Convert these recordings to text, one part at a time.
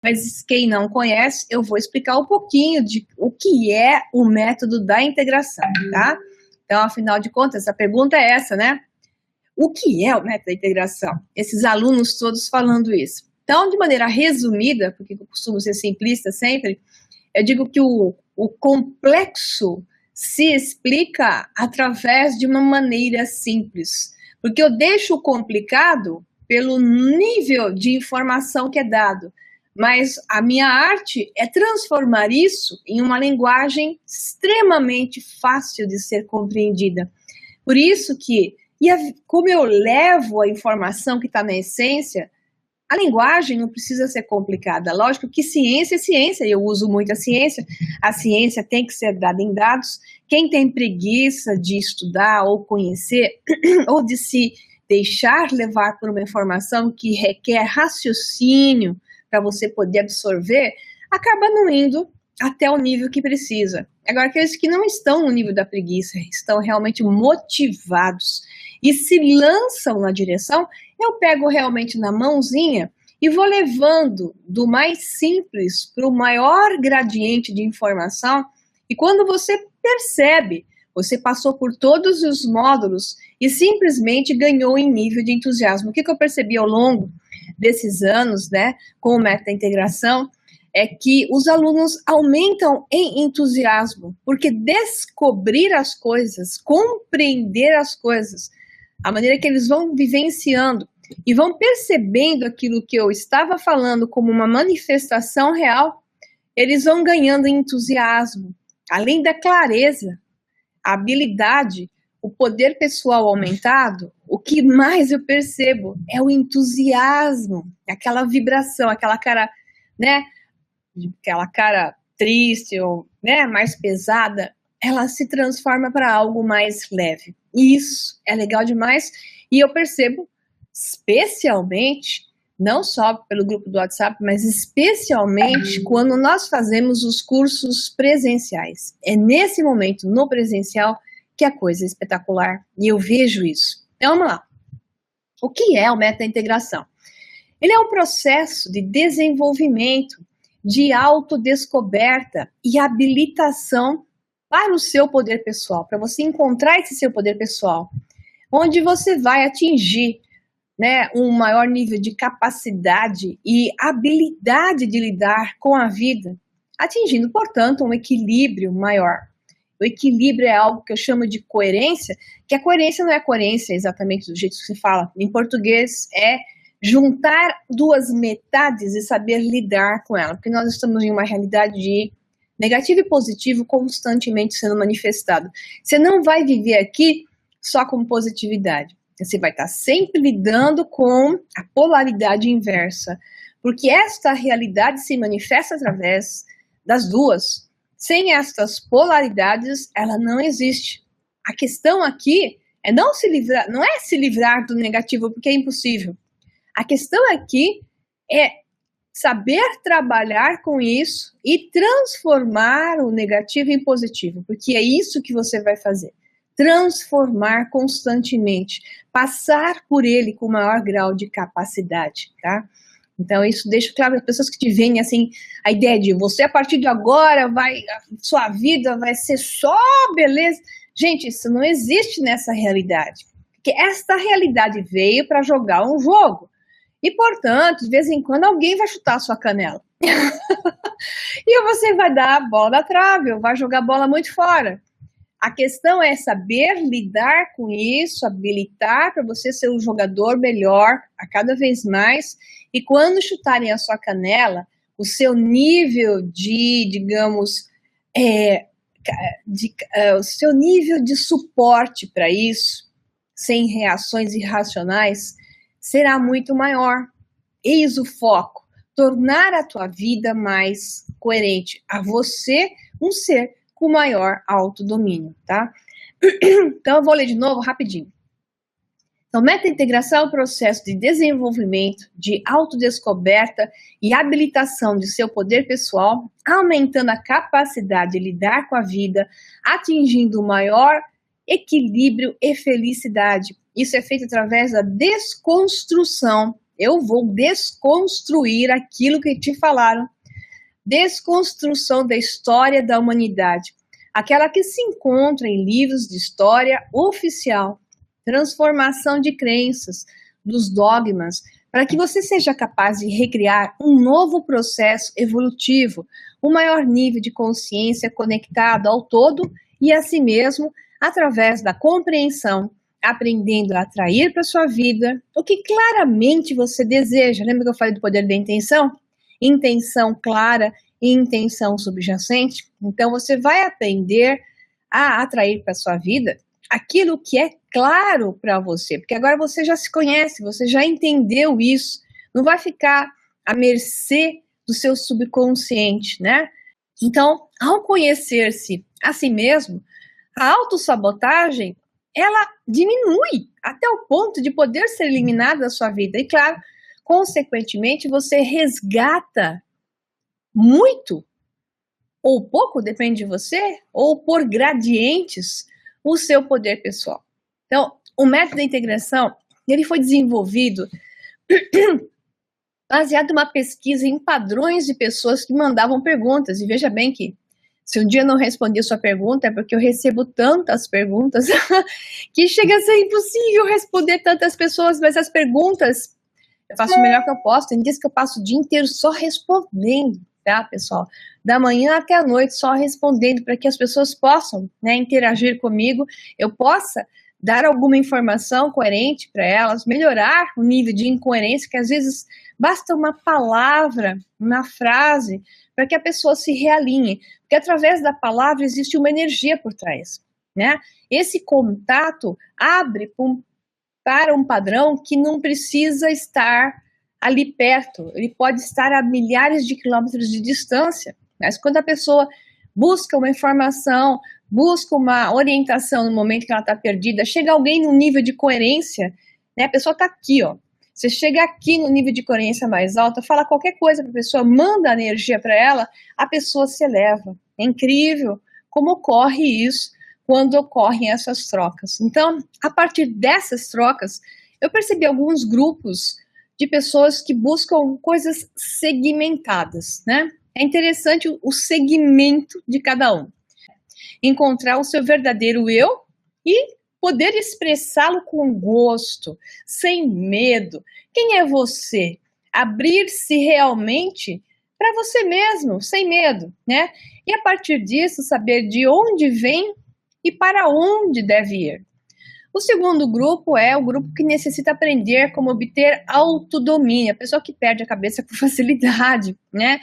Mas quem não conhece, eu vou explicar um pouquinho de o que é o método da integração, tá? Então, afinal de contas, a pergunta é essa, né? O que é o método da integração? Esses alunos todos falando isso. Então, de maneira resumida, porque eu costumo ser simplista sempre, eu digo que o complexo se explica através de uma maneira simples. Porque eu deixo o complicado pelo nível de informação que é dado. Mas a minha arte é transformar isso em uma linguagem extremamente fácil de ser compreendida. Por isso que, como eu levo a informação que está na essência, a linguagem não precisa ser complicada. Lógico que ciência é ciência, eu uso muito a ciência tem que ser dada em dados. Quem tem preguiça de estudar ou conhecer, ou de se deixar levar por uma informação que requer raciocínio para você poder absorver, acaba não indo até o nível que precisa. Agora, aqueles que não estão no nível da preguiça, estão realmente motivados e se lançam na direção, eu pego realmente na mãozinha e vou levando do mais simples para o maior gradiente de informação, e quando você percebe, você passou por todos os módulos e simplesmente ganhou em nível de entusiasmo. O que eu percebi ao longo desses anos, né, com o método da integração, é que os alunos aumentam em entusiasmo, porque descobrir as coisas, compreender as coisas, a maneira que eles vão vivenciando e vão percebendo aquilo que eu estava falando como uma manifestação real, eles vão ganhando em entusiasmo, além da clareza, a habilidade, o poder pessoal aumentado. O que mais eu percebo é o entusiasmo, aquela vibração, aquela cara, né, aquela cara triste ou, né, mais pesada, ela se transforma para algo mais leve. E isso é legal demais. E eu percebo, especialmente, não só pelo grupo do WhatsApp, mas especialmente quando nós fazemos os cursos presenciais. É nesse momento, no presencial, que a coisa é espetacular. E eu vejo isso. Então, vamos lá. O que é o método da integração? Ele é um processo de desenvolvimento, de autodescoberta e habilitação para o seu poder pessoal, para você encontrar esse seu poder pessoal, onde você vai atingir, né, um maior nível de capacidade e habilidade de lidar com a vida, atingindo, portanto, um equilíbrio maior. O equilíbrio é algo que eu chamo de coerência, que a coerência não é coerência exatamente do jeito que se fala. Em português é juntar duas metades e saber lidar com ela, porque nós estamos em uma realidade de negativo e positivo constantemente sendo manifestado. Você não vai viver aqui só com positividade. Você vai estar sempre lidando com a polaridade inversa, porque esta realidade se manifesta através das duas. Sem estas polaridades, ela não existe. A questão aqui é não é se livrar do negativo, porque é impossível. A questão aqui é saber trabalhar com isso e transformar o negativo em positivo, porque é isso que você vai fazer. Transformar constantemente, passar por ele com o maior grau de capacidade, tá? Então, isso deixa claro para as pessoas que te veem, assim, a ideia de você, a partir de agora, sua vida vai ser só beleza. Gente, isso não existe nessa realidade. Porque esta realidade veio para jogar um jogo. E, portanto, de vez em quando, alguém vai chutar a sua canela. E você vai dar a bola da trave, ou vai jogar a bola muito fora. A questão é saber lidar com isso, habilitar para você ser um jogador melhor a cada vez mais. E quando chutarem a sua canela, o seu nível de, digamos, o seu nível de suporte para isso, sem reações irracionais, será muito maior. Eis o foco, tornar a tua vida mais coerente, a você um ser com maior autodomínio, tá? Então eu vou ler de novo rapidinho. Então, meta-integração é um processo de desenvolvimento, de autodescoberta e habilitação de seu poder pessoal, aumentando a capacidade de lidar com a vida, atingindo o maior equilíbrio e felicidade. Isso é feito através da desconstrução eu vou desconstruir aquilo que te falaram. Desconstrução da história da humanidade. Aquela que se encontra em livros de história oficial. Transformação de crenças, dos dogmas, para que você seja capaz de recriar um novo processo evolutivo, um maior nível de consciência conectado ao todo e a si mesmo, através da compreensão, aprendendo a atrair para sua vida o que claramente você deseja. Lembra que eu falei do poder da intenção? Intenção clara e intenção subjacente. Então, você vai aprender a atrair para sua vida aquilo que é claro para você, porque agora você já se conhece, você já entendeu isso, não vai ficar à mercê do seu subconsciente, né? Então, ao conhecer-se a si mesmo, a autossabotagem, ela diminui até o ponto de poder ser eliminada da sua vida. E claro, consequentemente, você resgata muito, ou pouco, depende de você, ou por gradientes, o seu poder pessoal. Então, o método da integração, ele foi desenvolvido baseado em uma pesquisa em padrões de pessoas que mandavam perguntas. E veja bem que, se um dia eu não respondi a sua pergunta, é porque eu recebo tantas perguntas que chega a ser impossível responder tantas pessoas, mas as perguntas eu faço o melhor que eu posso. Tem dias que eu passo o dia inteiro só respondendo, tá, pessoal? Da manhã até a noite só respondendo, para que as pessoas possam, né, interagir comigo, eu possa dar alguma informação coerente para elas, melhorar o nível de incoerência, que às vezes basta uma palavra, uma frase, para que a pessoa se realinhe, porque através da palavra existe uma energia por trás, né? Esse contato abre para um padrão que não precisa estar ali perto, ele pode estar a milhares de quilômetros de distância, mas quando a pessoa busca uma informação, busca uma orientação no momento que ela está perdida, chega alguém num nível de coerência, né? A pessoa está aqui, ó. Você chega aqui no nível de coerência mais alta, fala qualquer coisa para a pessoa, manda energia para ela, a pessoa se eleva. É incrível como ocorre isso quando ocorrem essas trocas. Então, a partir dessas trocas, eu percebi alguns grupos de pessoas que buscam coisas segmentadas, né? É interessante o segmento de cada um. Encontrar o seu verdadeiro eu e poder expressá-lo com gosto, sem medo. Quem é você? Abrir-se realmente para você mesmo, sem medo, né? E a partir disso, saber de onde vem e para onde deve ir. O segundo grupo é o grupo que necessita aprender como obter autodomínio, a pessoa que perde a cabeça com facilidade, né?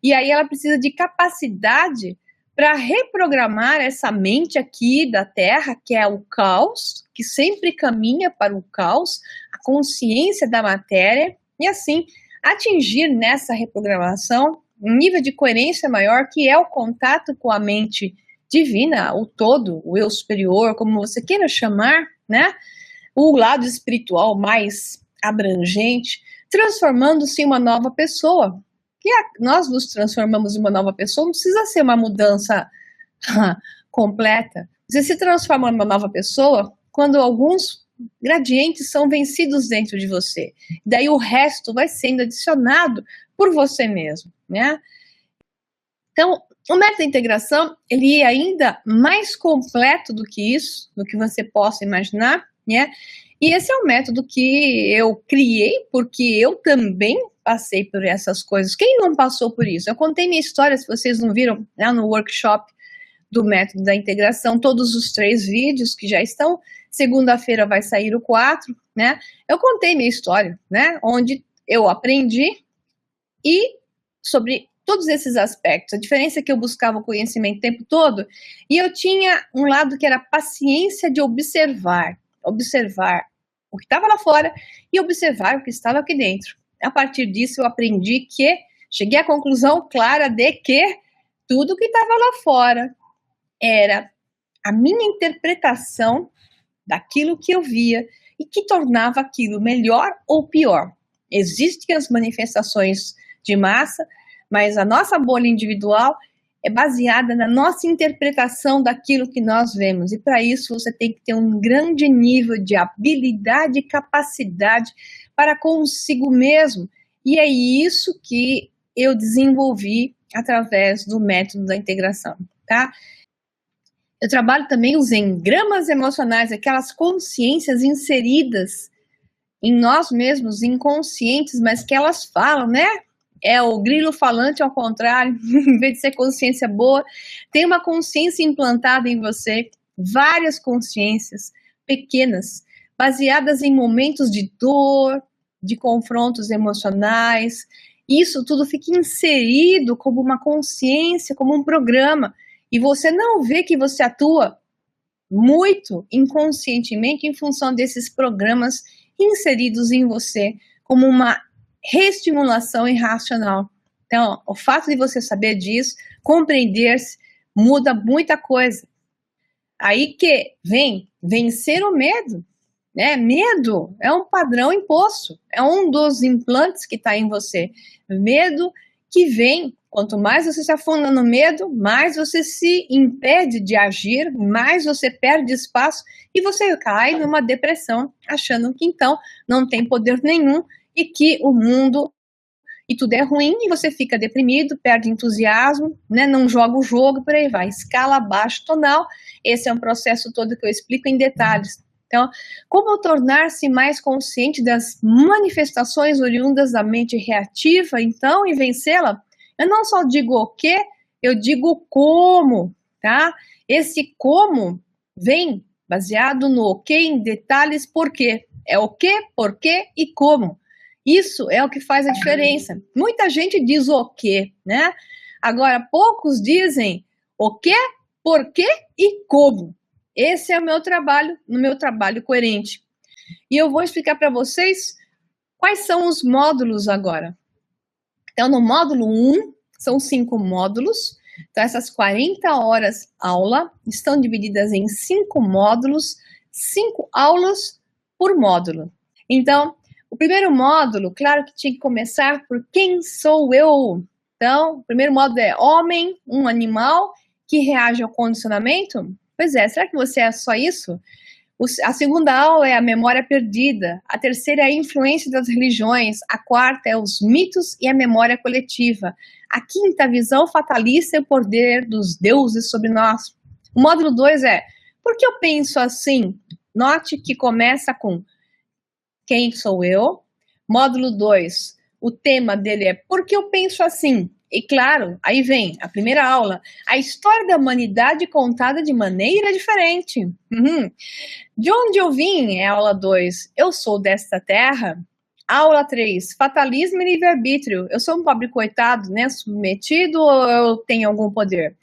E aí ela precisa de capacidade para reprogramar essa mente aqui da Terra, que é o caos, que sempre caminha para o caos, a consciência da matéria, e assim atingir nessa reprogramação um nível de coerência maior, que é o contato com a mente divina, o todo, o eu superior, como você queira chamar, né? O lado espiritual mais abrangente, transformando-se em uma nova pessoa. Nós nos transformamos em uma nova pessoa, não precisa ser uma mudança completa. Você se transforma em uma nova pessoa quando alguns gradientes são vencidos dentro de você. Daí o resto vai sendo adicionado por você mesmo, né? Então, o método da integração, ele é ainda mais completo do que isso, do que você possa imaginar, né? E esse é um método que eu criei porque eu também passei por essas coisas. Quem não passou por isso? Eu contei minha história, se vocês não viram, lá no workshop do método da integração, todos os 3 vídeos que já estão. Segunda-feira vai sair o 4, né? Eu contei minha história, né? Onde eu aprendi e sobre todos esses aspectos. A diferença é que eu buscava o conhecimento o tempo todo e eu tinha um lado que era a paciência de observar o que estava lá fora e observar o que estava aqui dentro. A partir disso, eu aprendi que, cheguei à conclusão clara de que tudo que estava lá fora era a minha interpretação daquilo que eu via e que tornava aquilo melhor ou pior. Existem as manifestações de massa, mas a nossa bolha individual é baseada na nossa interpretação daquilo que nós vemos. E para isso você tem que ter um grande nível de habilidade e capacidade para consigo mesmo. E é isso que eu desenvolvi através do método da integração, tá? Eu trabalho também os engramas emocionais, aquelas consciências inseridas em nós mesmos, inconscientes, mas que elas falam, né? É o grilo falante ao contrário, em vez de ser consciência boa, tem uma consciência implantada em você, várias consciências pequenas, baseadas em momentos de dor, de confrontos emocionais. Isso tudo fica inserido como uma consciência, como um programa, e você não vê que você atua muito inconscientemente em função desses programas inseridos em você como uma reestimulação irracional. Então, o fato de você saber disso, compreender-se, muda muita coisa. Aí que vem vencer o medo, né? Medo é um padrão imposto, é um dos implantes que está em você. Medo que vem, quanto mais você se afunda no medo, mais você se impede de agir, mais você perde espaço e você cai numa depressão, achando que então não tem poder nenhum e que o mundo e tudo é ruim e você fica deprimido, perde entusiasmo, né? Não joga o jogo, por aí vai. Escala abaixo tonal, esse é um processo todo que eu explico em detalhes. Então, como tornar-se mais consciente das manifestações oriundas da mente reativa, então, e vencê-la? Eu não só digo o que, eu digo como, tá? Esse como vem baseado no o que em detalhes por quê. É o que, por quê e como. Isso é o que faz a diferença. Muita gente diz o que, né? Agora, poucos dizem o que, por quê e como. Esse é o meu trabalho, no meu trabalho coerente. E eu vou explicar para vocês quais são os módulos agora. Então, no módulo 1, são 5 módulos. Então, essas 40 horas aula estão divididas em 5 módulos, 5 aulas por módulo. Então, o primeiro módulo, claro que tinha que começar por quem sou eu. Então, o primeiro módulo é homem, um animal que reage ao condicionamento. Pois é, será que você é só isso? A segunda aula é a memória perdida. A terceira é a influência das religiões. A quarta é os mitos e a memória coletiva. A quinta, a visão fatalista e o poder dos deuses sobre nós. O módulo 2 é por que eu penso assim? Note que começa com quem sou eu? Módulo 2, o tema dele é por que eu penso assim? E claro, aí vem a primeira aula, a história da humanidade contada de maneira diferente. De onde eu vim? É a aula 2, eu sou desta terra. Aula 3, fatalismo e livre-arbítrio. Eu sou um pobre coitado, né? Submetido ou eu tenho algum poder?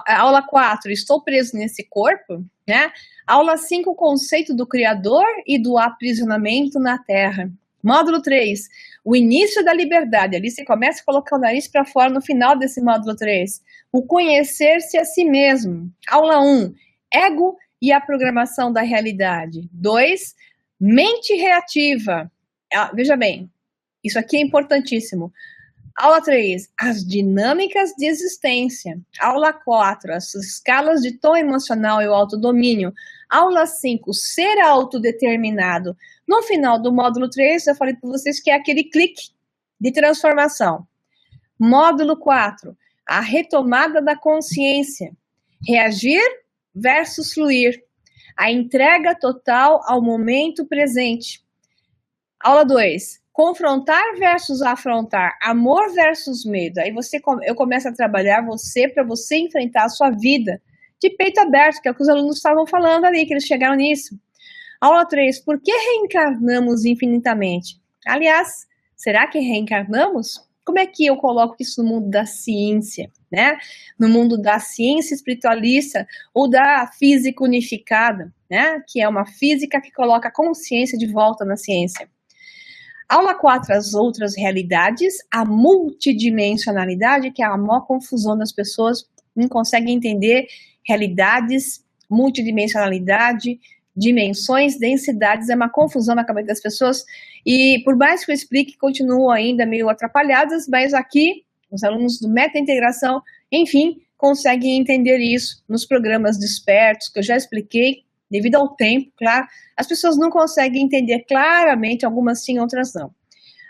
Aula 4, estou preso nesse corpo, né? Aula 5, o conceito do Criador e do aprisionamento na Terra. Módulo 3, o início da liberdade. Ali você começa a colocar o nariz para fora no final desse módulo 3. O conhecer-se a si mesmo. Aula 1, ego e a programação da realidade. 2, mente reativa. Veja bem, isso aqui é importantíssimo. Aula 3, as dinâmicas de existência. Aula 4, as escalas de tom emocional e o autodomínio. Aula 5, ser autodeterminado. No final do módulo 3, eu falei para vocês que é aquele clique de transformação. Módulo 4, a retomada da consciência. Reagir versus fluir. A entrega total ao momento presente. Aula 2, confrontar versus afrontar, amor versus medo. Aí eu começo a trabalhar você para você enfrentar a sua vida de peito aberto, que é o que os alunos estavam falando ali, que eles chegaram nisso. Aula 3, por que reencarnamos infinitamente? Aliás, será que reencarnamos? Como é que eu coloco isso no mundo da ciência, né? No mundo da ciência espiritualista ou da física unificada, né? Que é uma física que coloca a consciência de volta na ciência. Aula 4, as outras realidades, a multidimensionalidade, que é a maior confusão das pessoas, não conseguem entender realidades, multidimensionalidade, dimensões, densidades, é uma confusão na cabeça das pessoas, e por mais que eu explique, continuam ainda meio atrapalhadas, mas aqui, os alunos do Meta Integração, enfim, conseguem entender isso nos programas despertos, que eu já expliquei, Devido ao tempo, claro, as pessoas não conseguem entender claramente, algumas sim, outras não.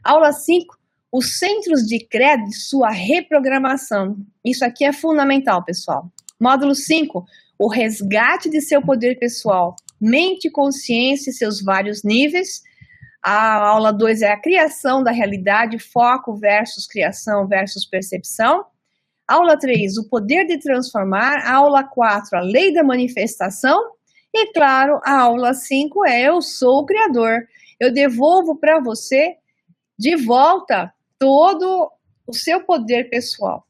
Aula 5, os centros de crédito e sua reprogramação. Isso aqui é fundamental, pessoal. Módulo 5, o resgate de seu poder pessoal, mente e consciência e seus vários níveis. A aula 2 é a criação da realidade, foco versus criação versus percepção. Aula 3, o poder de transformar. Aula 4, a lei da manifestação. E, claro, a aula 5 é eu sou o criador. Eu devolvo para você de volta todo o seu poder pessoal.